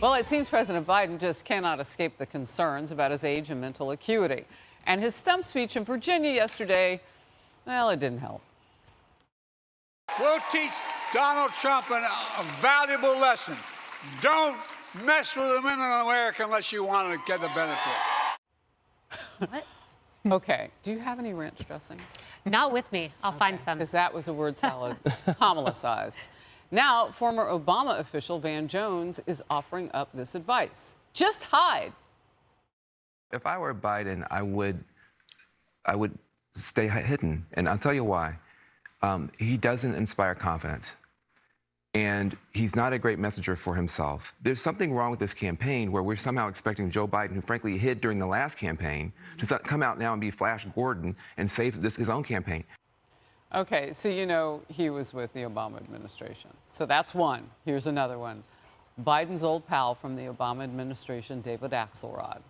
Well, it seems President Biden just cannot escape the concerns about his age and mental acuity. And his stump speech in Virginia yesterday, well, it didn't help. We'll teach Donald Trump a valuable lesson. Don't mess with the women in America unless you want to get the benefit. What? Okay, do you have any ranch dressing? Not with me. I'll find some. Because that was a word salad, homilicized. Now, former Obama official Van Jones is offering up this advice. Just hide. If I were Biden, I would stay hidden, and I'll tell you why. He doesn't inspire confidence, and he's not a great messenger for himself. There's something wrong with this campaign where we're somehow expecting Joe Biden, who frankly hid during the last campaign, to come out now and be Flash Gordon and save his own campaign. Okay, so you know he was with the Obama administration. So that's one. Here's another one. Biden's old pal from the Obama administration, David Axelrod.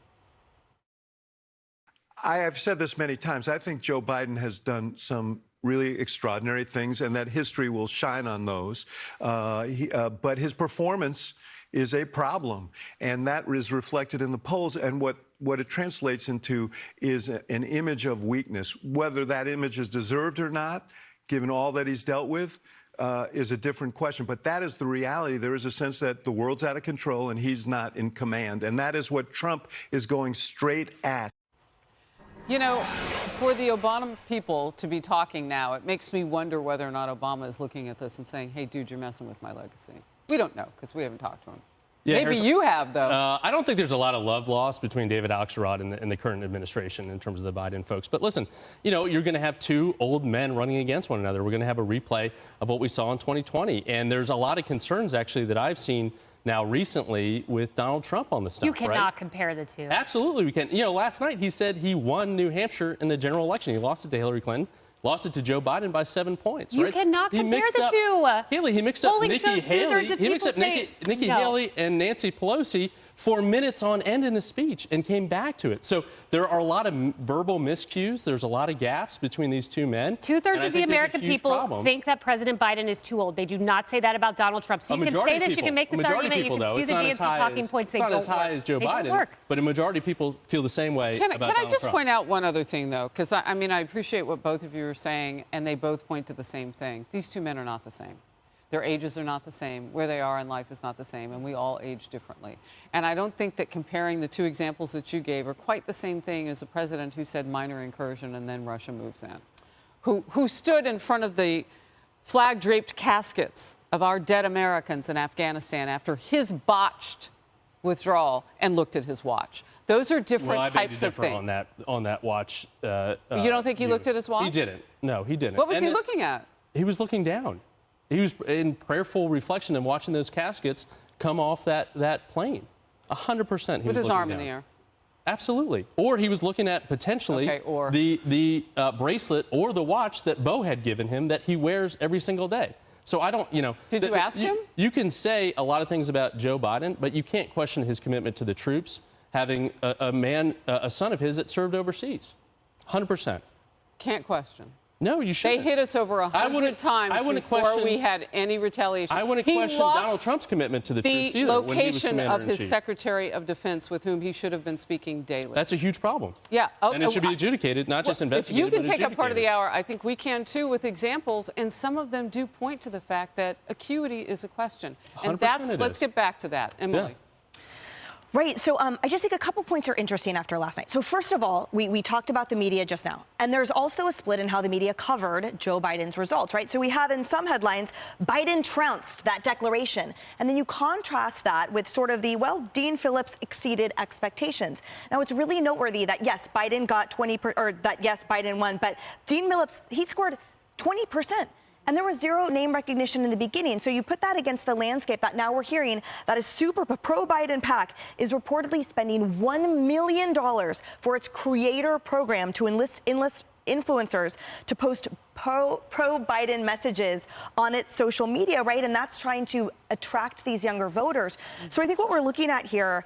I have said this many times. I think Joe Biden has done some really extraordinary things, and that history will shine on those. But his performance is a problem, and that is reflected in the polls. And what it translates into is an image of weakness. Whether that image is deserved or not, given all that he's dealt with, is a different question. But that is the reality. There is a sense that the world's out of control and he's not in command. And that is what Trump is going straight at. You know, for the Obama people to be talking now, it makes me wonder whether or not Obama is looking at this and saying, hey, dude, you're messing with my legacy. We don't know because we haven't talked to him. Yeah, maybe you have, though. I don't think there's a lot of love lost between David Axelrod and the current administration in terms of the Biden folks. But listen, you know, you're going to have two old men running against one another. We're going to have a replay of what we saw in 2020. And there's a lot of concerns, actually, that I've seen now recently with Donald Trump on the stuff. You cannot compare the two. Absolutely, we can. You know, last night he said he won New Hampshire in the general election. He lost it to Hillary Clinton. Lost it to Joe Biden by 7 points. You cannot compare the two. Haley, he mixed up Nikki Haley. He mixed up Nikki Haley and Nancy Pelosi for minutes on end in a speech and came back to it. So there are a lot of verbal miscues. There's a lot of gaffes between these two men. Two-thirds of the American people think that President Biden is too old. They do not say that about Donald Trump. So you can say this, you can make this argument, you can spew the DNC talking points. It's not as high as Joe Biden, but a majority of people feel the same way about Donald Trump. Can I just point out one other thing, though? Because, I mean, I appreciate what both of you are saying, and they both point to the same thing. These two men are not the same. Their ages are not the same. Where they are in life is not the same, and we all age differently. And I don't think that comparing the two examples that you gave are quite the same thing as a president who said minor incursion and then Russia moves in, who stood in front of the flag-draped caskets of our dead Americans in Afghanistan after his botched withdrawal and looked at his watch. Those are different types of things. On that watch. You don't think he looked at his watch? He didn't. No, he didn't. What was he looking at? He was looking down. He was in prayerful reflection and watching those caskets come off that plane. 100%. With his arm in the air. Absolutely. Or he was looking at potentially the bracelet or the watch that Beau had given him that he wears every single day. So I don't, you know. Did you ask him? You can say a lot of things about Joe Biden, but you can't question his commitment to the troops, having a son of his that served overseas. 100%. Can't question. No, you shouldn't. They hit us over 100 times before we had any retaliation. I wouldn't question Donald Trump's commitment to the troops either. The location of his Secretary of Defense, with whom he should have been speaking daily. That's a huge problem. Yeah. And it should be adjudicated, not just investigated, If you can take up part of the hour, I think we can too with examples, and some of them do point to the fact that acuity is a question. And let's get back to that. Emily. Yeah. Right. So I just think a couple points are interesting after last night. So first of all, we talked about the media just now. And there's also a split in how the media covered Joe Biden's results, right? So we have in some headlines, Biden trounced that declaration. And then you contrast that with sort of Dean Phillips exceeded expectations. Now, it's really noteworthy that, yes, Biden got Biden won. But Dean Phillips, he scored 20%. And there was zero name recognition in the beginning. So you put that against the landscape that now we're hearing that a super pro-Biden PAC is reportedly spending $1 million for its creator program to enlist influencers to post pro-Biden messages on its social media, right? And that's trying to attract these younger voters. So I think what we're looking at here,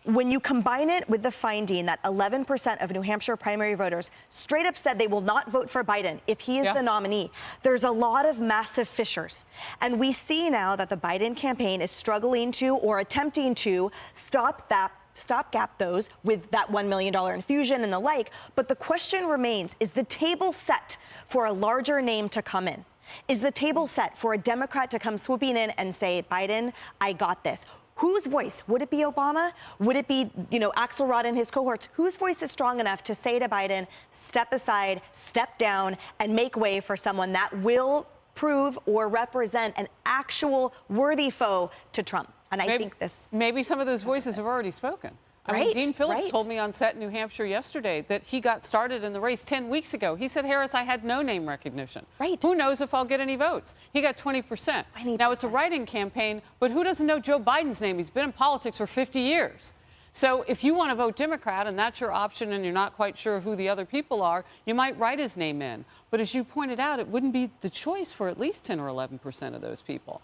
when you combine it with the finding that 11% of New Hampshire primary voters straight up said they will not vote for Biden if he is the nominee, there's a lot of massive fissures. And we see now that the Biden campaign is struggling to or attempting to stopgap those with that $1 million infusion and the like. But the question remains, is the table set for a larger name to come in? Is the table set for a Democrat to come swooping in and say, Biden, I got this? Whose voice? Would it be Obama? Would it be, Axelrod and his cohorts? Whose voice is strong enough to say to Biden, step aside, step down, and make way for someone that will prove or represent an actual worthy foe to Trump? And I think maybe some of those voices have already spoken. I mean, Dean Phillips told me on set in New Hampshire yesterday that he got started in the race 10 weeks ago. He said, Harris, I had no name recognition. Who knows if I'll get any votes? He got 20%. Now, it's a write-in campaign, but who doesn't know Joe Biden's name? He's been in politics for 50 years. So if you want to vote Democrat and that's your option and you're not quite sure who the other people are, you might write his name in. But as you pointed out, it wouldn't be the choice for at least 10 or 11% of those people.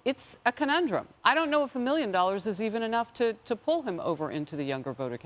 It's a conundrum. I don't know if $1 million is even enough to pull him over into the younger voter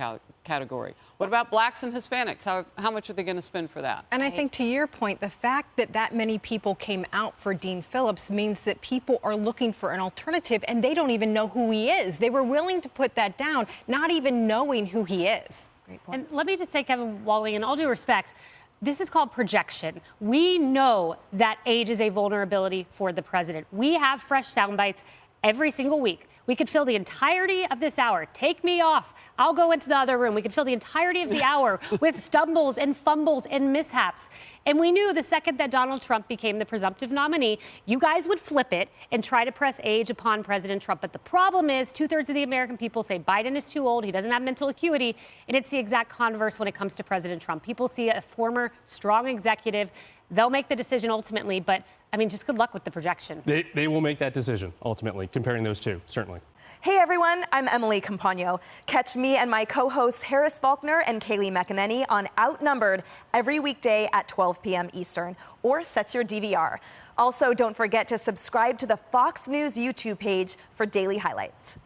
category. What about blacks and Hispanics? How much are they going to spend for that? And I think to your point, the fact that that many people came out for Dean Phillips means that people are looking for an alternative and they don't even know who he is. They were willing to put that down, not even knowing who he is. Great point. And let me just say, Kevin Walling, in all due respect, this is called projection. We know that age is a vulnerability for the president. We have fresh sound bites every single week. We could fill the entirety of this hour. Take me off. I'll go into the other room. We could fill the entirety of the hour with stumbles and fumbles and mishaps. And we knew the second that Donald Trump became the presumptive nominee, you guys would flip it and try to press age upon President Trump. But the problem is 2/3 of the American people say Biden is too old. He doesn't have mental acuity. And it's the exact converse when it comes to President Trump. People see a former strong executive. They'll make the decision ultimately. But, I mean, just good luck with the projection. They will make that decision ultimately, comparing those two, certainly. Hey everyone, I'm Emily Campagno. Catch me and my co-hosts Harris Faulkner and Kayleigh McEnany on Outnumbered every weekday at 12 p.m. Eastern, or set your DVR. Also, don't forget to subscribe to the Fox News YouTube page for daily highlights.